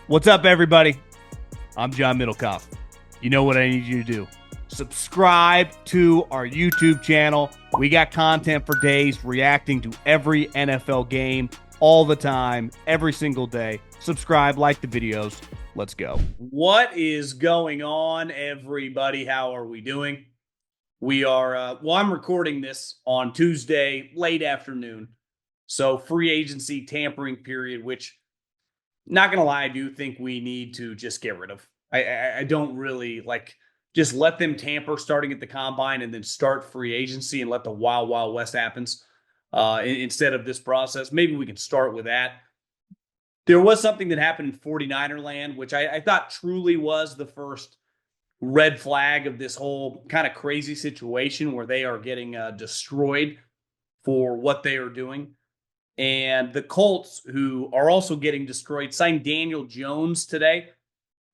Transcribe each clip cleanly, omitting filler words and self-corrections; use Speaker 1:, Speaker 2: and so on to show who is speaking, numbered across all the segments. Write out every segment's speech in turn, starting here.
Speaker 1: What's up, everybody? I'm John Middlekauff. You know what I need you to do. Subscribe to our YouTube channel. We got content for days reacting to every NFL game all the time, every single day. Subscribe, like the videos. Let's go. What is going on, everybody? How are we doing? We are, I'm recording this on Tuesday, late afternoon. So free agency tampering period, which, not going to lie, I do think we need to just get rid of. I don't really just let them tamper starting at the combine and then start free agency and let the wild, wild west happens instead of this process. Maybe we can start with that. There was something that happened in 49er land, which I thought truly was the first red flag of this whole kind of crazy situation where they are getting destroyed for what they are doing. And the Colts, who are also getting destroyed, signed Daniel Jones today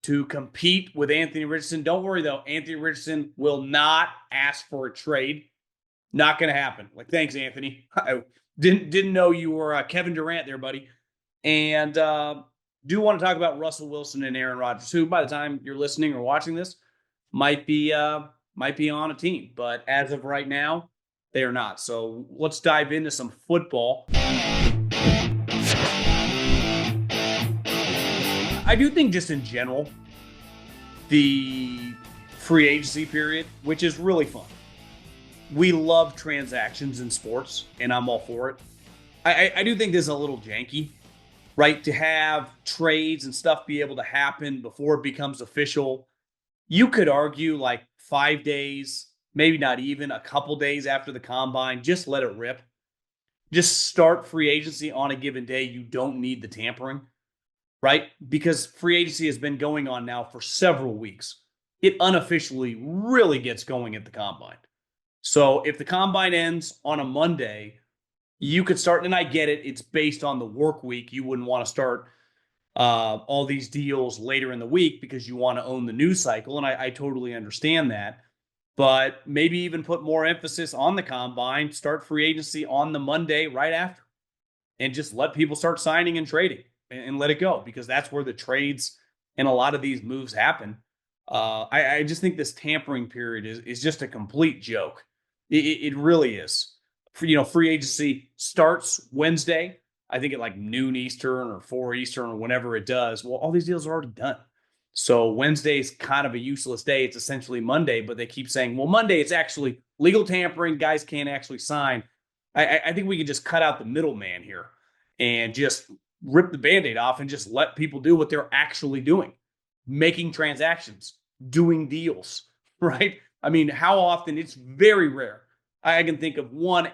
Speaker 1: to compete with Anthony Richardson. Don't worry, though. Anthony Richardson will not ask for a trade. Not going to happen. Thanks, Anthony. I didn't know you were Kevin Durant there, buddy. And do want to talk about Russell Wilson and Aaron Rodgers, who, by the time you're listening or watching this, might be on a team. But as of right now, they are not. So let's dive into some football. I do think just in general, the free agency period, which is really fun. We love transactions in sports, and I'm all for it. I do think this is a little janky, right? To have trades and stuff be able to happen before it becomes official. You could argue 5 days, maybe not even a couple days after the combine, just let it rip. Just start free agency on a given day. You don't need the tampering, right? Because free agency has been going on now for several weeks. It unofficially really gets going at the combine. So if the combine ends on a Monday, you could start, and I get it, it's based on the work week. You wouldn't want to start all these deals later in the week because you want to own the news cycle, and I totally understand that. But maybe even put more emphasis on the combine, start free agency on the Monday right after, and just let people start signing and trading and let it go, because that's where the trades and a lot of these moves happen. I just think this tampering period is just a complete joke. It really is. Free agency starts Wednesday, I think at noon Eastern or 4 Eastern or whenever it does. Well, all these deals are already done. So Wednesday is kind of a useless day. It's essentially Monday, but they keep saying, well, Monday it's actually legal tampering. Guys can't actually sign. I think we can just cut out the middleman here and just rip the Band-Aid off and just let people do what they're actually doing, making transactions, doing deals, right? I mean, how often? It's very rare. I can think of one,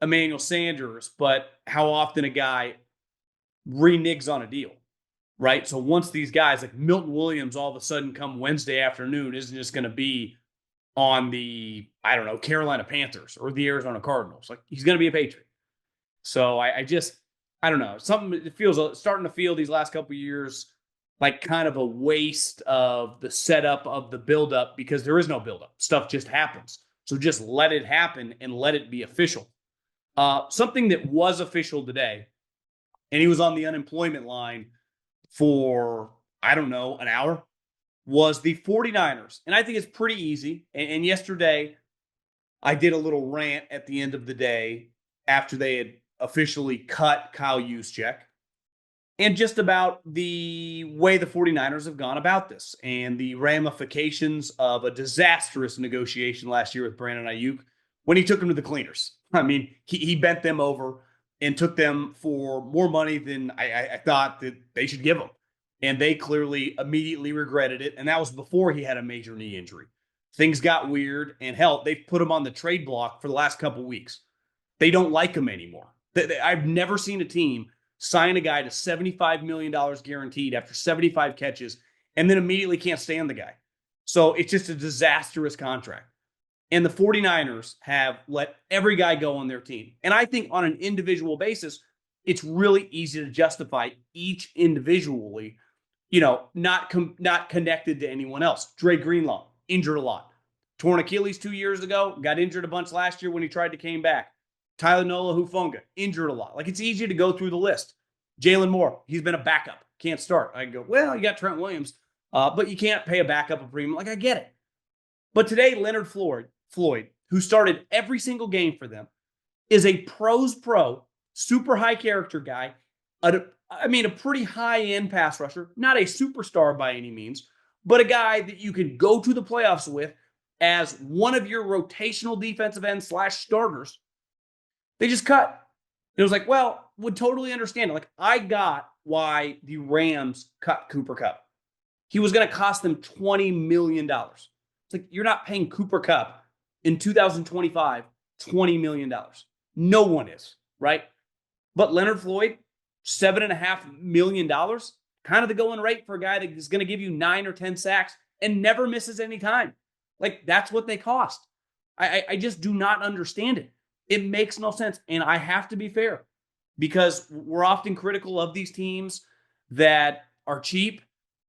Speaker 1: Emmanuel Sanders, but how often a guy reneges on a deal? Right. So once these guys like Milton Williams all of a sudden come Wednesday afternoon, isn't just going to be on the, Carolina Panthers or the Arizona Cardinals. He's going to be a Patriot. So I don't know. Something, it feels starting to feel these last couple of years like kind of a waste of the setup of the buildup, because there is no buildup. Stuff just happens. So just let it happen and let it be official. Something that was official today, and he was on the unemployment line for, an hour, was the 49ers. And I think it's pretty easy. And yesterday, I did a little rant at the end of the day after they had officially cut Kyle Juszczyk, and just about the way the 49ers have gone about this and the ramifications of a disastrous negotiation last year with Brandon Ayuk when he took him to the cleaners. I mean, he bent them over and took them for more money than I thought that they should give him. And they clearly immediately regretted it. And that was before he had a major knee injury. Things got weird, and hell, they've put him on the trade block for the last couple of weeks. They don't like him anymore. I've never seen a team sign a guy to $75 million guaranteed after 75 catches and then immediately can't stand the guy. So it's just a disastrous contract. And the 49ers have let every guy go on their team. And I think on an individual basis, it's really easy to justify each individually, not connected to anyone else. Dre Greenlaw, injured a lot. Torn Achilles 2 years ago, got injured a bunch last year when he tried to came back. Tyler Nola Hufunga, injured a lot. It's easy to go through the list. Jalen Moore, he's been a backup. can't start. I go, well, you got Trent Williams, but you can't pay a backup a premium. Like, I get it. But today, Leonard Floyd, who started every single game for them, is a pros pro, super high character guy. A pretty high-end pass rusher, not a superstar by any means, but a guy that you can go to the playoffs with as one of your rotational defensive ends / starters. They just cut. It was like, well, would totally understand it. Like, I got why the Rams cut Cooper Kupp. He was going to cost them $20 million. It's like, you're not paying Cooper Kupp in 2025 $20 million. No one is, right? But Leonard Floyd, $7.5 million, kind of the going rate for a guy that is going to give you 9 or 10 sacks and never misses any time. Like, that's what they cost. I just do not understand it. It makes no sense. And I have to be fair, because we're often critical of these teams that are cheap.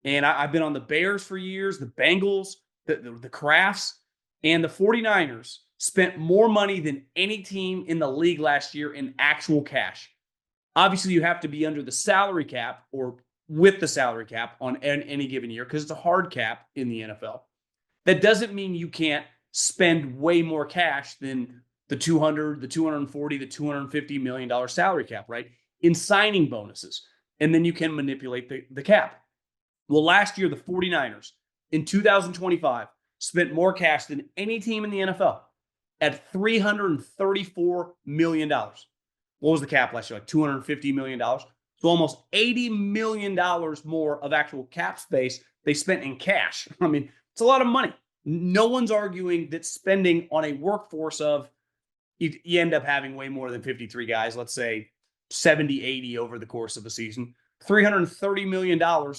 Speaker 1: And I've been on the Bears for years, the Bengals, the Crafts, and the 49ers spent more money than any team in the league last year in actual cash. Obviously, you have to be under the salary cap or with the salary cap on any given year, because it's a hard cap in the NFL. That doesn't mean you can't spend way more cash than the $200, the $240, the $250 million salary cap, right? In signing bonuses. And then you can manipulate the cap. Well, last year, the 49ers in 2025 spent more cash than any team in the NFL at $334 million. What was the cap last year? Like $250 million. So almost $80 million more of actual cap space they spent in cash. I mean, it's a lot of money. No one's arguing that spending on a workforce of, you end up having way more than 53 guys, let's say 70, 80 over the course of a season. $330 million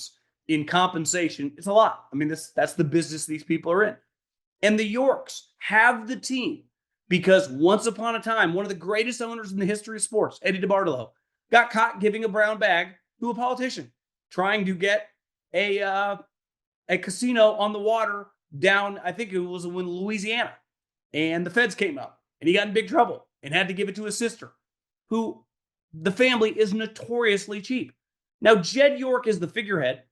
Speaker 1: in compensation. It's a lot. I mean, that's the business these people are in. And the Yorks have the team because once upon a time, one of the greatest owners in the history of sports, Eddie DeBartolo, got caught giving a brown bag to a politician trying to get a casino on the water down, I think it was in Louisiana. And the feds came up and he got in big trouble and had to give it to his sister, who the family is notoriously cheap. Now, Jed York is the figurehead.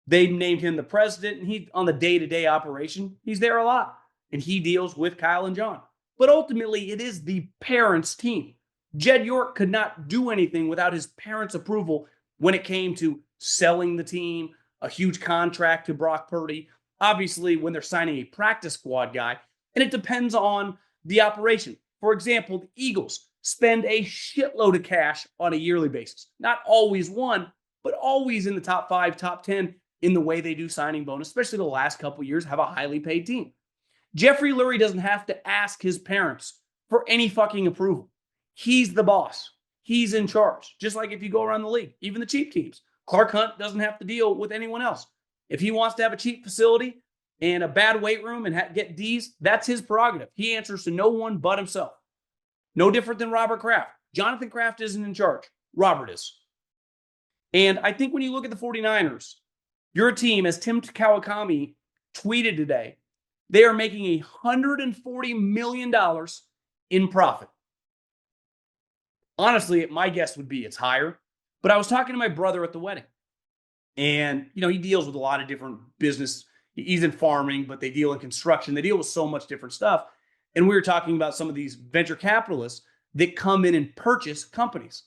Speaker 1: They named him the president, and he, on the day-to-day operation, he's there a lot. And he deals with Kyle and John. But ultimately, it is the parents' team. Jed York could not do anything without his parents' approval when it came to selling the team, a huge contract to Brock Purdy. Obviously, when they're signing a practice squad guy, and it depends on the operation. For example, the Eagles spend a shitload of cash on a yearly basis. Not always one, but always in the top 5, top 10 in the way they do signing bonus, especially the last couple of years, have a highly paid team. Jeffrey Lurie doesn't have to ask his parents for any fucking approval. He's the boss. He's in charge. Just like if you go around the league, even the cheap teams. Clark Hunt doesn't have to deal with anyone else. If he wants to have a cheap facility and a bad weight room and get D's, that's his prerogative. He answers to no one but himself. No different than Robert Kraft. Jonathan Kraft isn't in charge. Robert is. And I think when you look at the 49ers, your team, as Tim Kawakami tweeted today, they are making $140 million in profit. Honestly, my guess would be it's higher. But I was talking to my brother at the wedding. And, he deals with a lot of different business. He's in farming, but they deal in construction. They deal with so much different stuff. And we were talking about some of these venture capitalists that come in and purchase companies.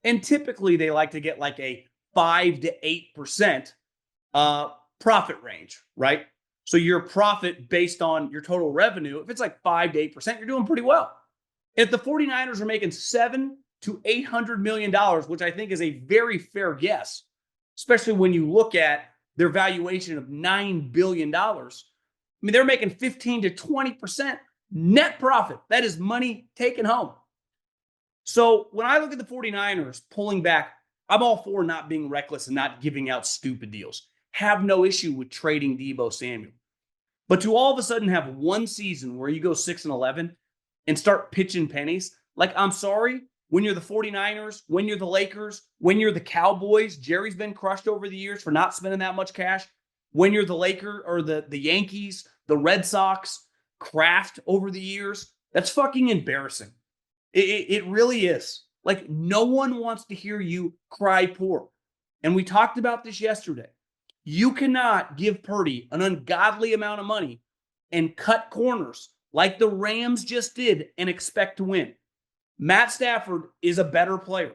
Speaker 1: And typically they like to get like a 5 to 8% profit range, right? So your profit based on your total revenue, if it's like 5 to 8%, you're doing pretty well. If the 49ers are making $700 to $800 million, which I think is a very fair guess, especially when you look at their valuation of $9 billion. I mean, they're making 15 to 20% net profit. That is money taken home. So when I look at the 49ers pulling back, I'm all for not being reckless and not giving out stupid deals. Have no issue with trading Deebo Samuel. But to all of a sudden have one season where you go 6-11 and start pitching pennies, like, I'm sorry, when you're the 49ers, when you're the Lakers, when you're the Cowboys, Jerry's been crushed over the years for not spending that much cash. When you're the Lakers or the Yankees, the Red Sox, Kraft over the years, that's fucking embarrassing. It really is. Like, no one wants to hear you cry poor. And we talked about this yesterday. You cannot give Purdy an ungodly amount of money and cut corners like the Rams just did and expect to win. Matt Stafford is a better player.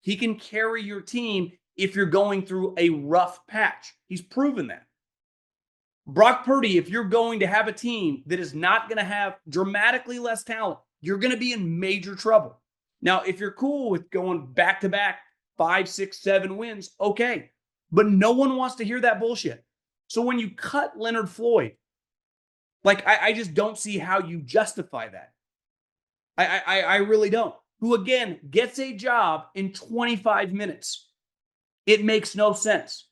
Speaker 1: He can carry your team if you're going through a rough patch. He's proven that. Brock Purdy, if you're going to have a team that is not going to have dramatically less talent, you're going to be in major trouble. Now, if you're cool with going back-to-back 5, 6, 7 wins, okay. But no one wants to hear that bullshit. So when you cut Leonard Floyd, like, I just don't see how you justify that. I really don't. Who, again, gets a job in 25 minutes. It makes no sense.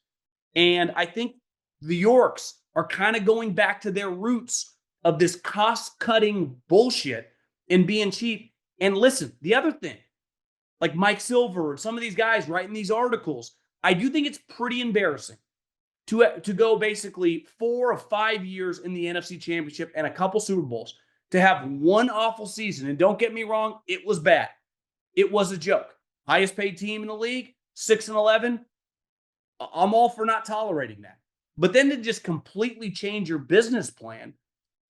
Speaker 1: And I think the Yorks are kind of going back to their roots of this cost-cutting bullshit and being cheap. And listen, the other thing, like Mike Silver and some of these guys writing these articles, I do think it's pretty embarrassing to go basically 4 or 5 years in the NFC Championship and a couple Super Bowls to have one awful season. And don't get me wrong, it was bad. It was a joke. Highest paid team in the league, 6-11. I'm all for not tolerating that. But then to just completely change your business plan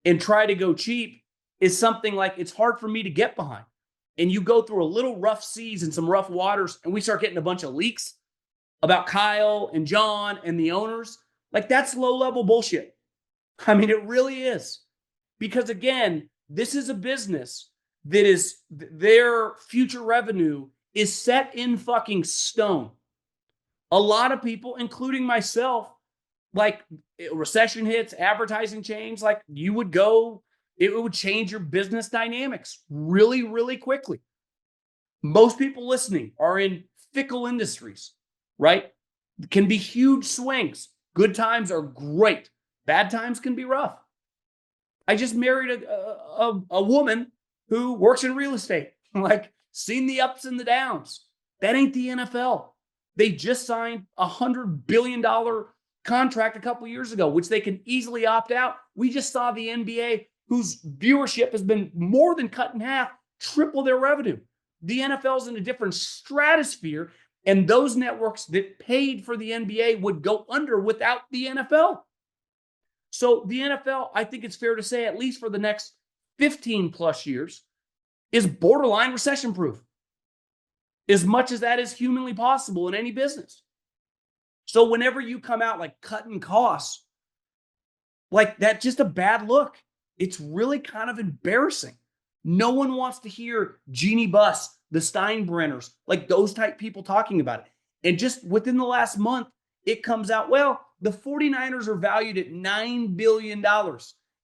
Speaker 1: and try to go cheap is something like it's hard for me to get behind. And you go through a little rough seas and some rough waters, and we start getting a bunch of leaks about Kyle and John and the owners. Like, that's low-level bullshit. I mean, it really is. Because, again, this is a business that is, their future revenue is set in fucking stone. A lot of people, including myself, like, recession hits, advertising change, like, you would go, it would change your business dynamics really, really quickly. Most people listening are in fickle industries, right? It can be huge swings. Good times are great. Bad times can be rough. I just married a woman who works in real estate, like, seen the ups and the downs. That ain't the NFL. They just signed a $100 billion contract a couple years ago, which they can easily opt out. We just saw the NBA, whose viewership has been more than cut in half, triple their revenue. The NFL's in a different stratosphere, and those networks that paid for the NBA would go under without the NFL. So the NFL, I think it's fair to say, at least for the next 15 plus years, is borderline recession proof. As much as that is humanly possible in any business. So whenever you come out like cutting costs, like, that's just a bad look. It's really kind of embarrassing. No one wants to hear Jeannie Buss, the Steinbrenners, like those type people talking about it. And just within the last month, it comes out, well, the 49ers are valued at $9 billion.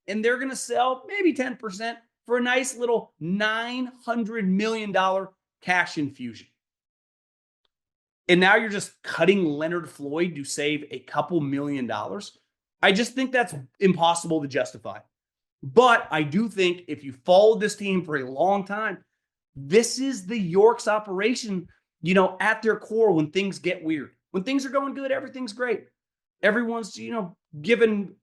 Speaker 1: And they're going to sell maybe 10% for a nice little $900 million cash infusion. And now you're just cutting Leonard Floyd to save a couple $1 million. I just think that's impossible to justify. But I do think if you followed this team for a long time, this is the Yorks operation, you know, at their core when things get weird. When things are going good, everything's great. Everyone's, you know, giving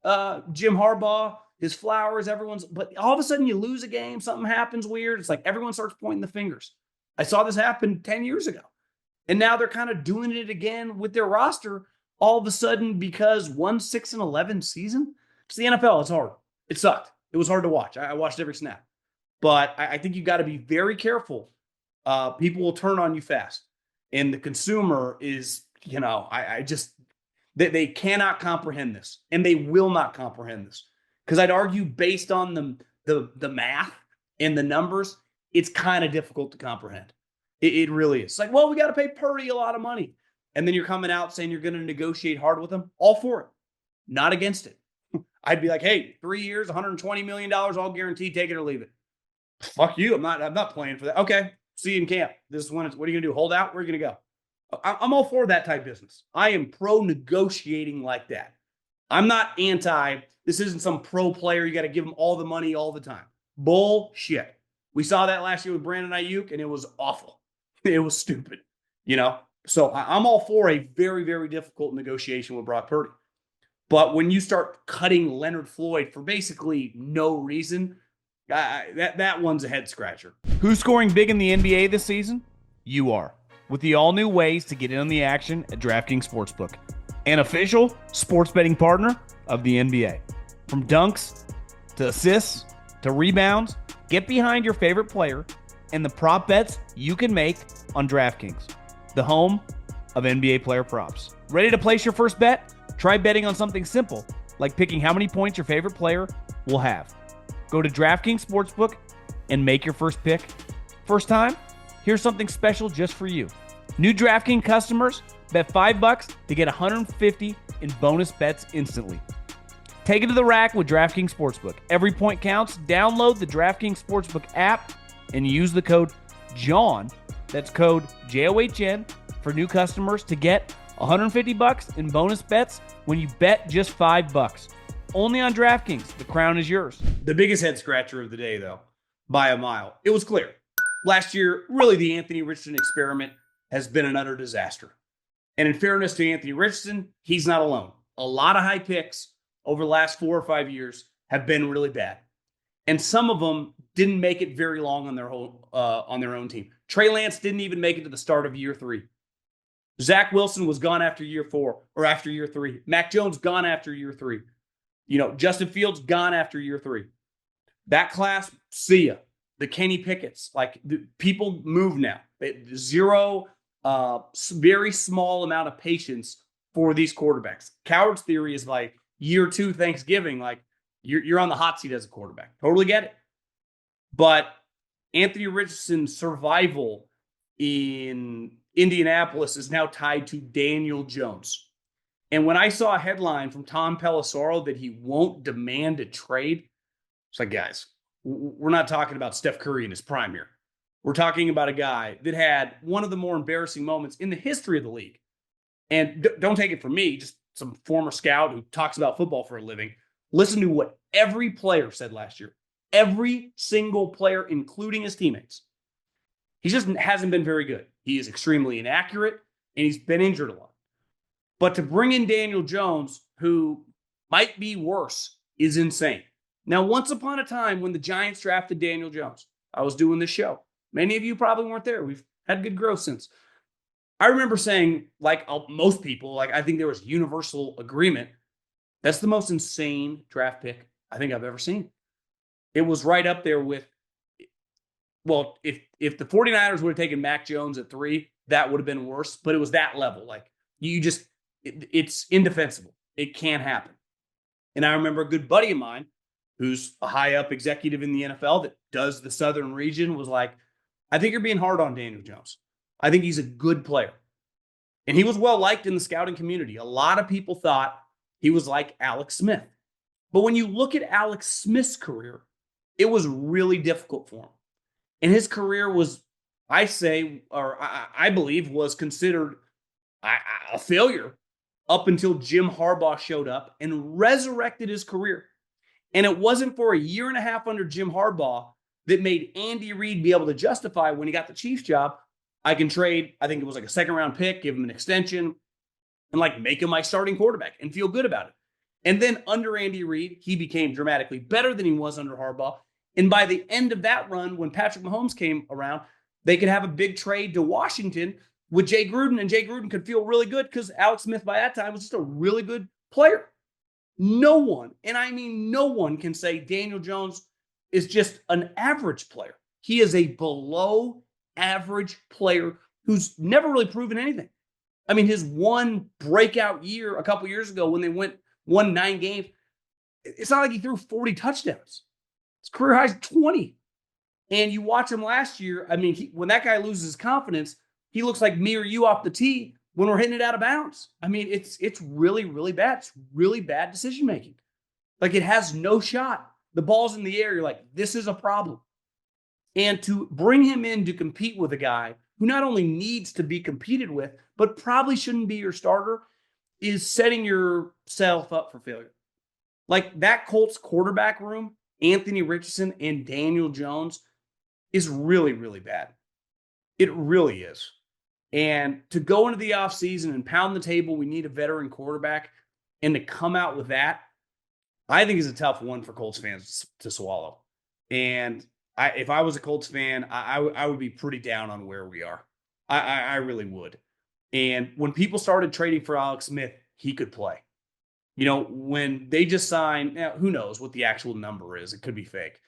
Speaker 1: Jim Harbaugh his flowers. But all of a sudden you lose a game, something happens weird. It's like everyone starts pointing the fingers. I saw this happen 10 years ago. And now they're kind of doing it again with their roster all of a sudden because 6-11 season. It's the NFL. It's hard. It sucked. It was hard to watch. I watched every snap. But I think you got to be very careful. People will turn on you fast. And the consumer is, you know, they cannot comprehend this. And they will not comprehend this. Because I'd argue based on the math and the numbers, it's kind of difficult to comprehend. It really is. It's like, well, we got to pay Purdy a lot of money. And then you're coming out saying you're going to negotiate hard with him. All for it. Not against it. I'd be like, hey, 3 years, $120 million, all guaranteed, take it or leave it. Fuck you. I'm not playing for that. Okay. See you in camp. This is when what are you going to do? Hold out? Where are you going to go? I'm all for that type business. I am pro negotiating like that. I'm not anti. This isn't some pro player. You got to give him all the money all the time. Bullshit. We saw that last year with Brandon Ayuk, and it was awful. It was stupid, you know? So I'm all for a very, very difficult negotiation with Brock Purdy. But when you start cutting Leonard Floyd for basically no reason, that one's a head scratcher. Who's scoring big in the NBA this season? You are. with the all-new ways to get in on the action at DraftKings Sportsbook, an official sports betting partner of the NBA. From dunks to assists to rebounds, get behind your favorite player and the prop bets you can make on DraftKings, the home of NBA player props. Ready to place your first bet? Try betting on something simple, like picking how many points your favorite player will have. Go to DraftKings Sportsbook and make your first pick. First time? Here's something special just for you. New DraftKings customers bet $5 to get $150 in bonus bets instantly. Take it to the rack with DraftKings Sportsbook. Every point counts. Download the DraftKings Sportsbook app and use the code JOHN, that's code JOHN, for new customers to get $150 in bonus bets when you bet just $5. Only on DraftKings. The crown is yours. The biggest head scratcher of the day, though, by a mile. It was clear. Last year, really, the Anthony Richardson experiment has been an utter disaster. And in fairness to Anthony Richardson, he's not alone. A lot of high picks over the last 4 or 5 years have been really bad. And some of them didn't make it very long on their own team. Trey Lance didn't even make it to the start of year 3. Zach Wilson was gone after year 4 or after year 3. Mac Jones gone after year 3. Justin Fields gone after year 3. That class, see ya. The Kenny Pickett's, people move now. Zero, very small amount of patience for these quarterbacks. Coward's theory is year 2 Thanksgiving, you're on the hot seat as a quarterback. Totally get it. But Anthony Richardson's survival in Indianapolis is now tied to Daniel Jones. And when I saw a headline from Tom Pelissero that he won't demand a trade, it's like, guys, we're not talking about Steph Curry in his prime here. We're talking about a guy that had one of the more embarrassing moments in the history of the league. And don't take it from me, just some former scout who talks about football for a living. Listen to what every player said last year. Every single player, including his teammates. He just hasn't been very good. He is extremely inaccurate, and he's been injured a lot. But to bring in Daniel Jones, who might be worse, is insane. Now, once upon a time, when the Giants drafted Daniel Jones, I was doing this show. Many of you probably weren't there. We've had good growth since. I remember saying, most people, I think there was universal agreement, that's the most insane draft pick I think I've ever seen. It was right up there with, if the 49ers would have taken Mac Jones at 3, that would have been worse, but it was that level. It's indefensible. It can't happen. And I remember a good buddy of mine, who's a high-up executive in the NFL that does the Southern region, was like, I think you're being hard on Daniel Jones. I think he's a good player. And he was well-liked in the scouting community. A lot of people thought he was like Alex Smith. But when you look at Alex Smith's career, it was really difficult for him. And his career was, I believe, was considered a failure up until Jim Harbaugh showed up and resurrected his career. And it wasn't for a year and a half under Jim Harbaugh that made Andy Reid be able to justify, when he got the Chiefs job, I can trade, I think it was a second-round pick, give him an extension, and make him my starting quarterback and feel good about it. And then under Andy Reid, he became dramatically better than he was under Harbaugh. And by the end of that run, when Patrick Mahomes came around, they could have a big trade to Washington with Jay Gruden, and Jay Gruden could feel really good because Alex Smith by that time was just a really good player. No one, and I mean no one, can say Daniel Jones is just an average player. He is a below average player who's never really proven anything. I mean, his one breakout year a couple years ago when they won 9 games, it's not like he threw 40 touchdowns. His career high is 20. And you watch him last year, I mean, when that guy loses his confidence, he looks like me or you off the tee when we're hitting it out of bounds. I mean, it's really, really bad. It's really bad decision-making. It has no shot. The ball's in the air. You're like, this is a problem. And to bring him in to compete with a guy who not only needs to be competed with, but probably shouldn't be your starter, is setting yourself up for failure. That Colts quarterback room, Anthony Richardson and Daniel Jones, is really, really bad. It really is. And to go into the offseason and pound the table, we need a veteran quarterback, and to come out with that, I think is a tough one for Colts fans to swallow. And if I was a Colts fan, I would be pretty down on where we are. I really would. And when people started trading for Alex Smith, he could play. When they just signed, now who knows what the actual number is? It could be fake,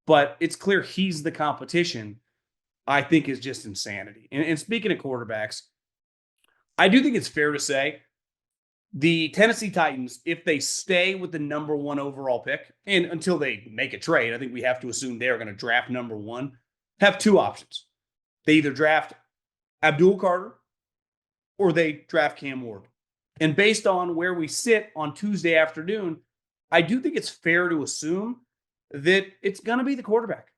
Speaker 1: but it's clear he's the competition. I think is just insanity. And speaking of quarterbacks, I do think it's fair to say the Tennessee Titans, if they stay with the number one overall pick, and until they make a trade, I think we have to assume they're going to draft number one, have two options. They either draft Abdul Carter or they draft Cam Ward. And based on where we sit on Tuesday afternoon, I do think it's fair to assume that it's going to be the quarterback.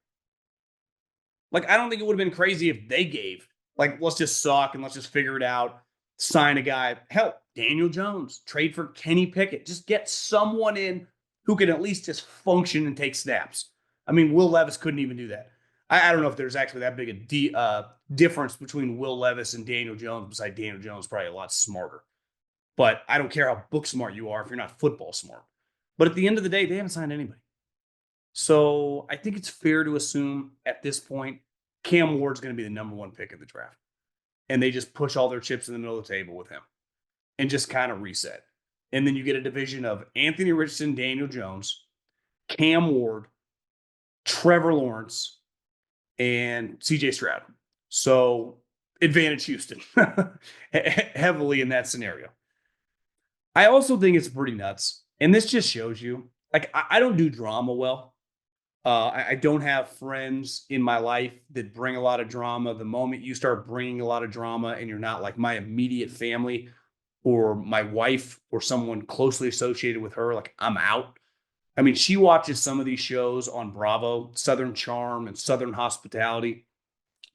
Speaker 1: Like, I don't think it would have been crazy if they gave, like, let's just suck and let's just figure it out, sign a guy. Hell, Daniel Jones, trade for Kenny Pickett. Just get someone in who can at least just function and take snaps. I mean, Will Levis couldn't even do that. I don't know if there's actually that big a difference between Will Levis and Daniel Jones, besides Daniel Jones probably a lot smarter. But I don't care how book smart you are if you're not football smart. But at the end of the day, they haven't signed anybody. So I think it's fair to assume at this point, Cam Ward's going to be the number one pick in the draft. And they just push all their chips in the middle of the table with him and just kind of reset. And then you get a division of Anthony Richardson, Daniel Jones, Cam Ward, Trevor Lawrence, and CJ Stroud. So advantage Houston heavily in that scenario. I also think it's pretty nuts. And this just shows you, like, I don't do drama well. I don't have friends in my life that bring a lot of drama. The moment you start bringing a lot of drama and you're not like my immediate family or my wife or someone closely associated with her, like, I'm out. I mean, she watches some of these shows on Bravo, Southern Charm and Southern Hospitality,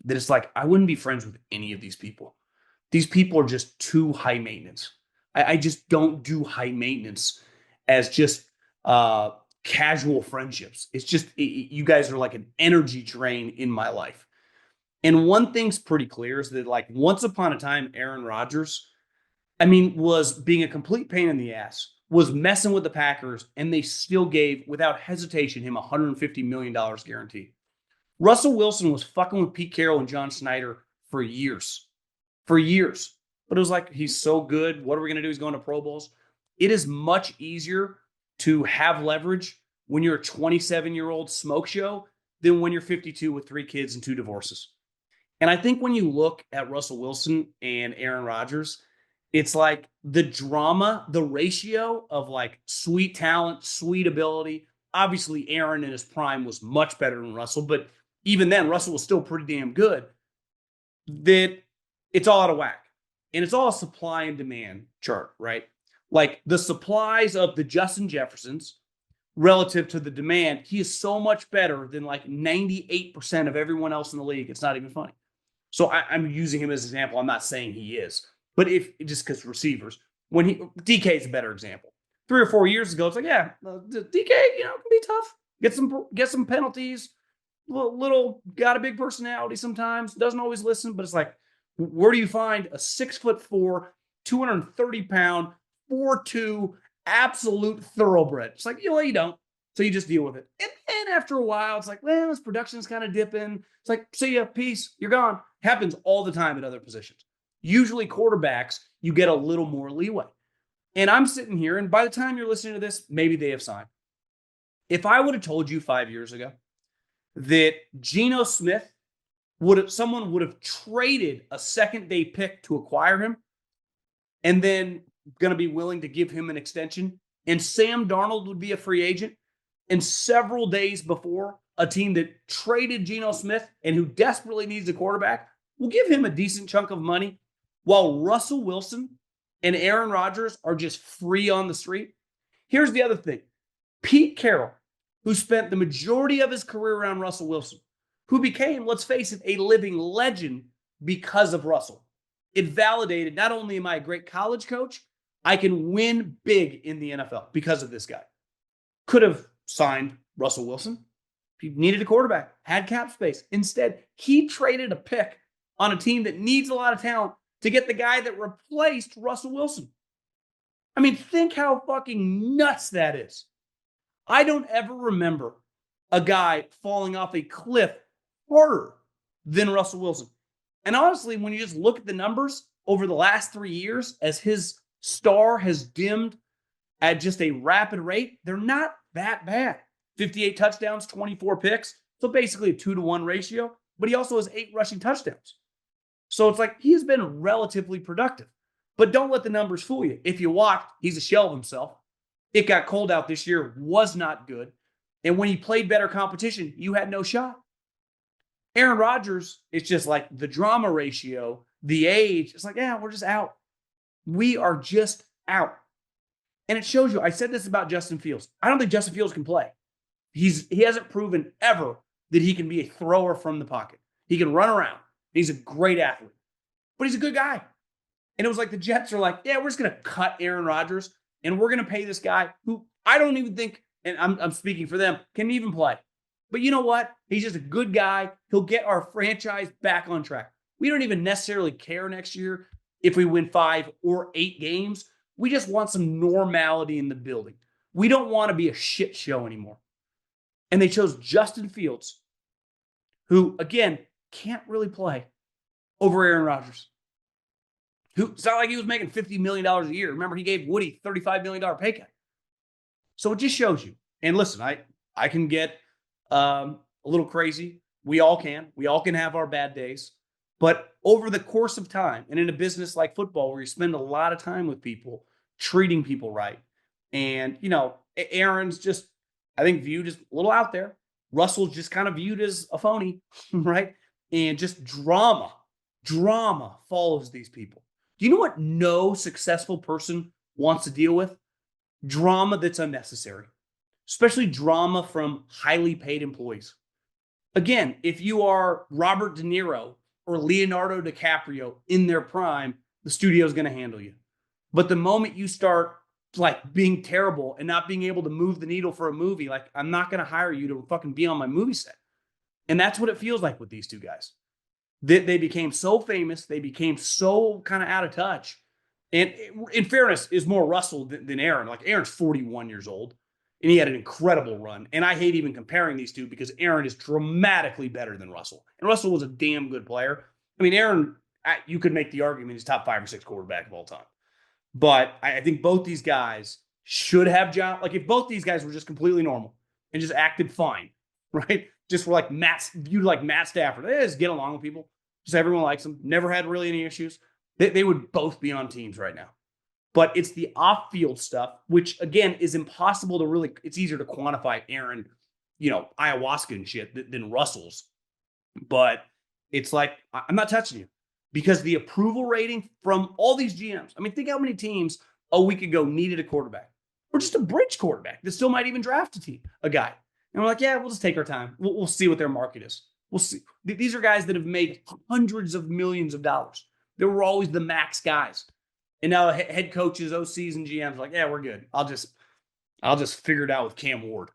Speaker 1: that it's like, I wouldn't be friends with any of these people. These people are just too high maintenance. I just don't do high maintenance as just casual friendships. It's just, you guys are like an energy drain in my life. And one thing's pretty clear is that, like, once upon a time, Aaron Rodgers, I mean, was being a complete pain in the ass, was messing with the Packers, and they still gave, without hesitation, him $150 million guarantee. Russell Wilson was fucking with Pete Carroll and John Snyder for years. For years. But it was like, he's so good. What are we going to do? He's going to Pro Bowls. It is much easier to have leverage when you're a 27-year-old smoke show than when you're 52 with 3 kids and 2 divorces. And I think when you look at Russell Wilson and Aaron Rodgers, it's like the drama, the ratio of like sweet talent, sweet ability. Obviously, Aaron in his prime was much better than Russell, but even then, Russell was still pretty damn good. That it's all out of whack. And it's all a supply and demand chart, right? Like the supplies of the Justin Jeffersons relative to the demand, he is so much better than like 98% of everyone else in the league. It's not even funny. So I'm using him as an example. I'm not saying he is, but if just because receivers, when DK is a better example. 3 or 4 years ago, it's like, yeah, DK, can be tough. Get some penalties. Little got a big personality sometimes. Doesn't always listen, but it's like, where do you find a 6'4", 230-pound, 4'2", absolute thoroughbred? It's like, you don't. So you just deal with it. And after a while, it's like, well, his production's kind of dipping. It's like, see ya, peace, you're gone. Happens all the time at other positions. Usually quarterbacks, you get a little more leeway. And I'm sitting here, and by the time you're listening to this, maybe they have signed. If I would have told you 5 years ago that Geno Smith someone would have traded a second-day pick to acquire him and then going to be willing to give him an extension, and Sam Darnold would be a free agent, and several days before, a team that traded Geno Smith and who desperately needs a quarterback will give him a decent chunk of money while Russell Wilson and Aaron Rodgers are just free on the street. Here's the other thing. Pete Carroll, who spent the majority of his career around Russell Wilson, who became, let's face it, a living legend because of Russell. It validated, not only am I a great college coach, I can win big in the NFL because of this guy. Could have signed Russell Wilson. He needed a quarterback, had cap space. Instead, he traded a pick on a team that needs a lot of talent to get the guy that replaced Russell Wilson. I mean, think how fucking nuts that is. I don't ever remember a guy falling off a cliff harder than Russell Wilson. And honestly, when you just look at the numbers over the last 3 years, as his star has dimmed at just a rapid rate, they're not that bad. 58 touchdowns, 24 picks. So basically a 2-to-1 ratio, but he also has 8 rushing touchdowns. So it's like he's been relatively productive. But don't let the numbers fool you. If you watched, he's a shell of himself. It got cold out this year, was not good. And when he played better competition, you had no shot. Aaron Rodgers, it's just like the drama ratio, the age. It's like, yeah, we're just out. We are just out. And it shows you, I said this about Justin Fields. I don't think Justin Fields can play. He hasn't proven ever that he can be a thrower from the pocket. He can run around. He's a great athlete, but he's a good guy. And it was like the Jets are like, yeah, we're just going to cut Aaron Rodgers and we're going to pay this guy who I don't even think, and I'm speaking for them, can even play. But you know what? He's just a good guy. He'll get our franchise back on track. We don't even necessarily care next year if we win 5 or 8 games. We just want some normality in the building. We don't want to be a shit show anymore. And they chose Justin Fields, who, again, can't really play, over Aaron Rodgers. It's not like he was making $50 million a year. Remember, he gave Woody $35 million pay cut. So it just shows you. And listen, I can get a little crazy. We all can. We all can have our bad days. But over the course of time, and in a business like football, where you spend a lot of time with people, treating people right, and, Aaron's just, I think, viewed as a little out there. Russell's just kind of viewed as a phony, right? And just drama follows these people. Do you know what no successful person wants to deal with? Drama that's unnecessary, especially drama from highly paid employees. Again, if you are Robert De Niro or Leonardo DiCaprio in their prime, the studio is going to handle you. But the moment you start like being terrible and not being able to move the needle for a movie, like, I'm not going to hire you to fucking be on my movie set. And that's what it feels like with these two guys. They became so famous. They became so kind of out of touch. And in fairness, is more Russell than Aaron. Like, Aaron's 41 years old, and he had an incredible run. And I hate even comparing these two because Aaron is dramatically better than Russell. And Russell was a damn good player. I mean, Aaron, you could make the argument he's top 5 or 6 quarterback of all time. But I think both these guys should have jobs. Like, if both these guys were just completely normal and just acted fine, right? Just were like viewed like Matt Stafford. They just get along with people. Just everyone likes them. Never had really any issues. They would both be on teams right now. But it's the off-field stuff, which, again, is impossible to really, it's easier to quantify Aaron, ayahuasca and shit than Russell's. But it's like, I'm not touching you. Because the approval rating from all these GMs, I mean, think how many teams a week ago needed a quarterback. Or just a bridge quarterback that still might even draft a guy. And we're like, yeah, we'll just take our time. We'll see what their market is. We'll see. These are guys that have made hundreds of millions of dollars. They were always the max guys. And now head coaches, OCs, and GMs are like, yeah, we're good. I'll just figure it out with Cam Ward.